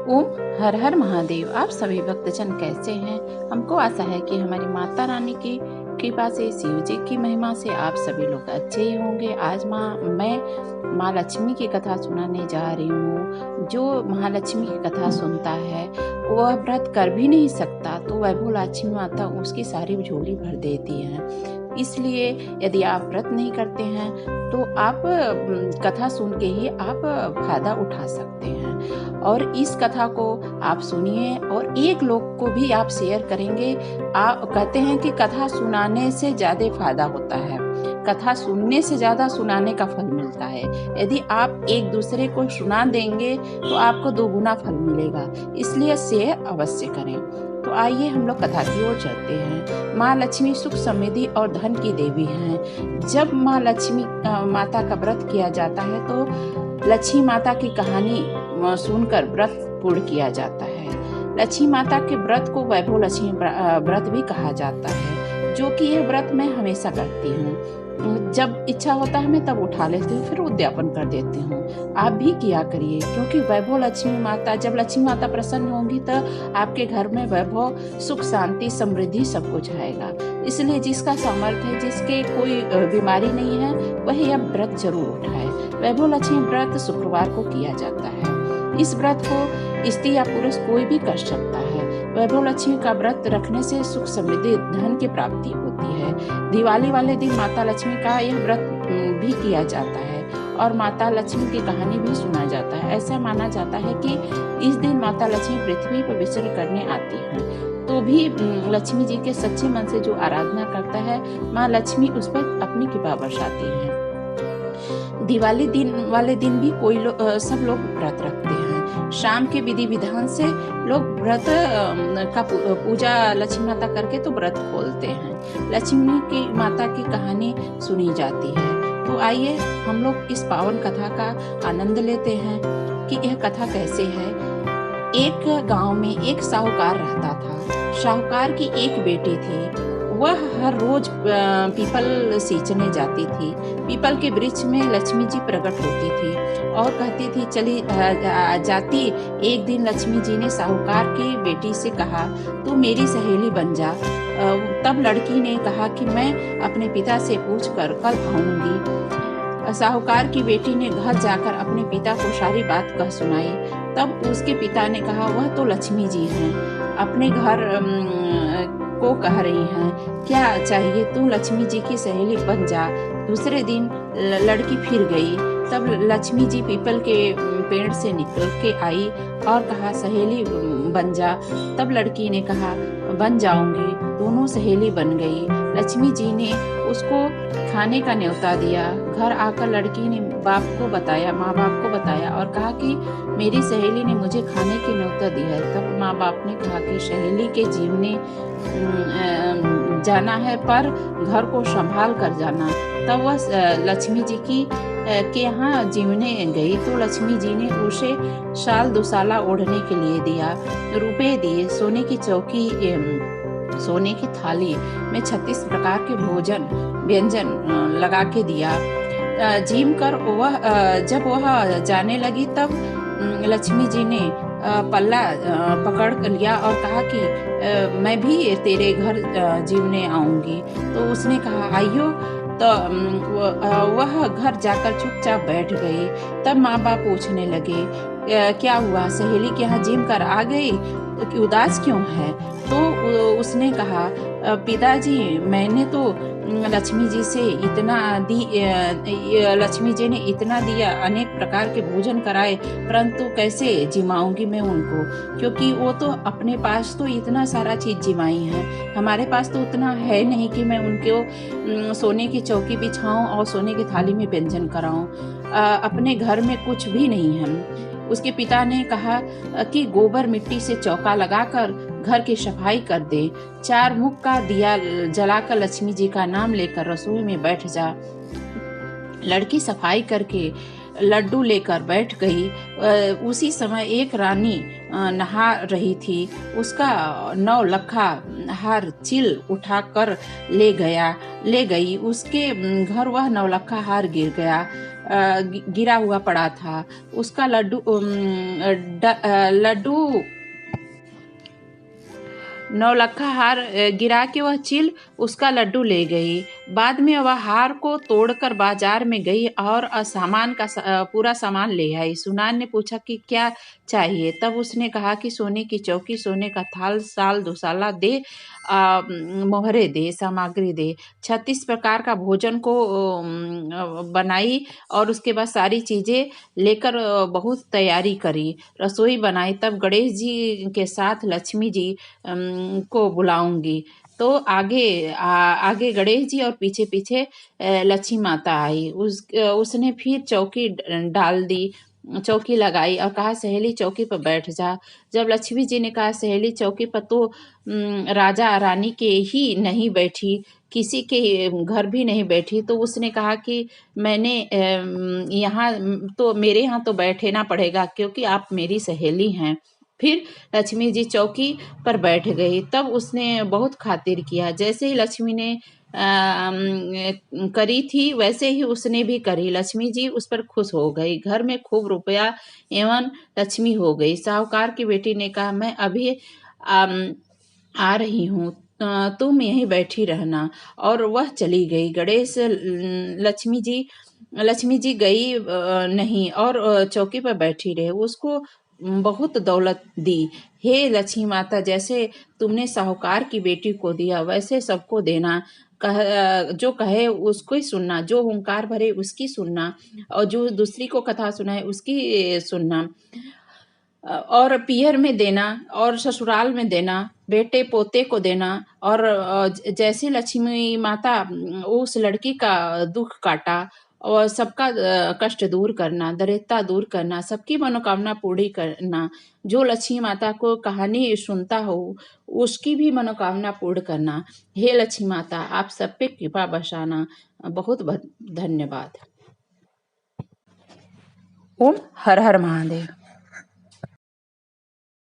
ओम हर हर महादेव। आप सभी भक्तजन कैसे हैं? हमको आशा है कि हमारी माता रानी की कृपा से, शिव जी की महिमा से आप सभी लोग अच्छे ही होंगे। आज मैं माँ लक्ष्मी की कथा सुनाने जा रही हूँ। जो महालक्ष्मी की कथा सुनता है वह व्रत कर भी नहीं सकता, तो वैभव लक्ष्मी माता उसकी सारी झोली भर देती हैं। इसलिए यदि आप व्रत नहीं करते हैं तो आप कथा सुन के ही आप फायदा उठा सकते हैं। और इस कथा को आप सुनिए और एक लोग को भी आप शेयर करेंगे। आप कहते हैं कि कथा सुनाने से ज्यादा फायदा होता है, कथा सुनने से ज्यादा सुनाने का फल मिलता है। यदि आप एक दूसरे को सुना देंगे तो आपको दोगुना फल मिलेगा, इसलिए शेयर अवश्य करें। तो आइए हम लोग कथा की ओर चलते हैं। माँ लक्ष्मी सुख समृद्धि और धन की देवी हैं। जब माँ लक्ष्मी माता का व्रत किया जाता है तो लक्ष्मी माता की कहानी सुनकर व्रत पूर्ण किया जाता है। लक्ष्मी माता के व्रत को वैभव लक्ष्मी व्रत भी कहा जाता है, जो कि यह व्रत मैं हमेशा करती हूँ। जब इच्छा होता है मैं तब उठा लेती हूँ, फिर उद्यापन कर देती हूँ। आप भी किया करिए, क्योंकि वैभव लक्ष्मी माता, जब लक्ष्मी माता प्रसन्न होंगी तो आपके घर में वैभव, सुख, शांति, समृद्धि सब कुछ आएगा। इसलिए जिसका सामर्थ्य है, जिसके कोई बीमारी नहीं है, वह यह व्रत जरूर उठाए। वैभव लक्ष्मी व्रत शुक्रवार को किया जाता है। इस व्रत को स्त्री या पुरुष कोई भी कर सकता है। वैभव लक्ष्मी का व्रत रखने से सुख समृद्धि धन की प्राप्ति होती है। दिवाली वाले दिन माता लक्ष्मी का यह व्रत भी किया जाता है और माता लक्ष्मी की कहानी भी सुना जाता है। ऐसा माना जाता है कि इस दिन माता लक्ष्मी पृथ्वी पर विचरण करने आती हैं, तो भी लक्ष्मी जी के सच्चे मन से जो आराधना करता है, माँ लक्ष्मी उस पर अपनी कृपा बरसाती है। दिवाली वाले दिन भी सब लोग व्रत रखते हैं। शाम के विधि विधान से लोग व्रत का पूजा लक्ष्मी माता करके तो व्रत खोलते हैं। लक्ष्मी की माता की कहानी सुनी जाती है। तो आइए हम लोग इस पावन कथा का आनंद लेते हैं कि यह कथा कैसे है। एक गांव में एक साहूकार रहता था। साहूकार की एक बेटी थी। वह हर रोज पीपल सींचने जाती थी। पीपल के वृक्ष में लक्ष्मी जी प्रकट होती थी और कहती थी चली जाती। एक दिन लक्ष्मी जी ने साहूकार की बेटी से कहा, तू मेरी सहेली बन जा। तब लड़की ने कहा कि मैं अपने पिता से पूछकर कल आऊंगी। साहूकार की बेटी ने घर जाकर अपने पिता को सारी बात कह सुनाई। तब उसके पिता ने कहा, वह तो लक्ष्मी जी हैं, अपने घर को कह रही हैं, क्या चाहिए, तू लक्ष्मी जी की सहेली बन जा। दूसरे दिन लड़की फिर गई। तब लक्ष्मी जी पीपल के पेड़ से निकल के आई और कहा, सहेली बन जा। तब लड़की ने कहा, बन जाऊंगी। दोनों सहेली बन गई। लक्ष्मी जी ने उसको खाने का न्योता दिया। घर आकर लड़की ने बाप को बताया, माँ बाप को बताया और कहा कि मेरी सहेली ने मुझे खाने की न्योता दी है। तब माँ बाप ने कहा कि सहेली के जीवने जाना है, पर घर को संभाल कर जाना। तब वह लक्ष्मी जी के यहाँ जीवने गई तो लक्ष्मी जी ने उसे शाल दुसाला ओढ़ने के लिए दिया, रुपए दिए, सोने की चौकी, सोने की थाली में 36 प्रकार के भोजन व्यंजन लगा के दिया। जीम कर जब वह जाने लगी तब लक्ष्मी जी ने पल्ला पकड़ लिया और कहा कि मैं भी तेरे घर जीवने आऊंगी। तो उसने कहा, आइयो। तो वह घर जाकर चुपचाप बैठ गई। तब माँ बाप पूछने लगे, क्या हुआ, सहेली के यहाँ जिम कर आ गई, तो उदास क्यों है? तो उसने कहा, पिताजी मैंने तो लक्ष्मी जी से इतना लक्ष्मी जी ने इतना दिया, अनेक प्रकार के भोजन कराए, परंतु कैसे जिमाऊंगी मैं उनको, क्योंकि वो तो अपने पास तो इतना सारा चीज जिमाई है, हमारे पास तो उतना है नहीं कि मैं उनको सोने की चौकी बिछाऊं और सोने की थाली में व्यंजन कराऊं। अपने घर में कुछ भी नहीं है। उसके पिता ने कहा कि गोबर मिट्टी से चौका लगाकर घर की सफाई कर दे, 4 मुख का दिया जलाकर लक्ष्मी जी का नाम लेकर रसोई में बैठ जा। लड़की सफाई करके लड्डू लेकर बैठ गई। उसी समय एक रानी नहा रही थी। उसका 9 लखा हार चिल उठाकर ले गई। उसके घर वह 9 लखा हार गिर गया। गिरा हुआ पड़ा था। उसका लड्डू नौलखा हार गिरा के वह चील उसका लड्डू ले गई। बाद में वह हार को तोड़कर बाजार में गई और सामान का पूरा सामान ले आई। सुनार ने पूछा कि क्या चाहिए। तब उसने कहा कि सोने की चौकी, सोने का थाल, साल दुसाला दे, मोहरे दे, सामग्री दे। 36 प्रकार का भोजन को बनाई और उसके बाद सारी चीजें लेकर बहुत तैयारी करी, रसोई बनाई। तब गणेश जी के साथ लक्ष्मी जी को बुलाऊंगी। तो आगे गणेश जी और पीछे पीछे लक्ष्मी माता आई। उसने फिर चौकी डाल दी, चौकी लगाई और कहा सहेली चौकी पर बैठ जा। जब लक्ष्मी जी ने कहा सहेली चौकी पर तो राजा रानी के ही नहीं बैठी, किसी के घर भी नहीं बैठी, तो उसने कहा कि मैंने यहाँ तो मेरे यहाँ तो बैठना पड़ेगा क्योंकि आप मेरी सहेली हैं। फिर लक्ष्मी जी चौकी पर बैठ गई। तब उसने बहुत खातिर किया। जैसे ही लक्ष्मी ने करी थी वैसे ही उसने भी करी। लक्ष्मी जी उस पर खुश हो गई। घर में खूब रुपया एवं लक्ष्मी हो गई। साहूकार की बेटी ने कहा मैं अभी आ रही हूँ, तुम यहीं बैठी रहना। और वह चली गई। गणेश लक्ष्मी जी गई नहीं और चौकी पर बैठी रहे। उसको बहुत दौलत दी। हे लक्ष्मी माता, जैसे तुमने साहूकार की बेटी को दिया वैसे सबको देना। जो कहे उसको ही सुनना, जो हुंकार भरे उसकी सुनना और जो दूसरी को कथा सुनाए उसकी सुनना। और पियर में देना और ससुराल में देना, बेटे पोते को देना। और जैसे लक्ष्मी माता उस लड़की का दुख काटा और सबका कष्ट दूर करना, दरिद्रता दूर करना, सबकी मनोकामना पूरी करना। जो लक्ष्मी माता को कहानी सुनता हो उसकी भी मनोकामना पूर्ण करना। हे लक्ष्मी माता, आप सब पे कृपा बरसाना। बहुत बहुत धन्यवाद। ओम हर हर महादेव।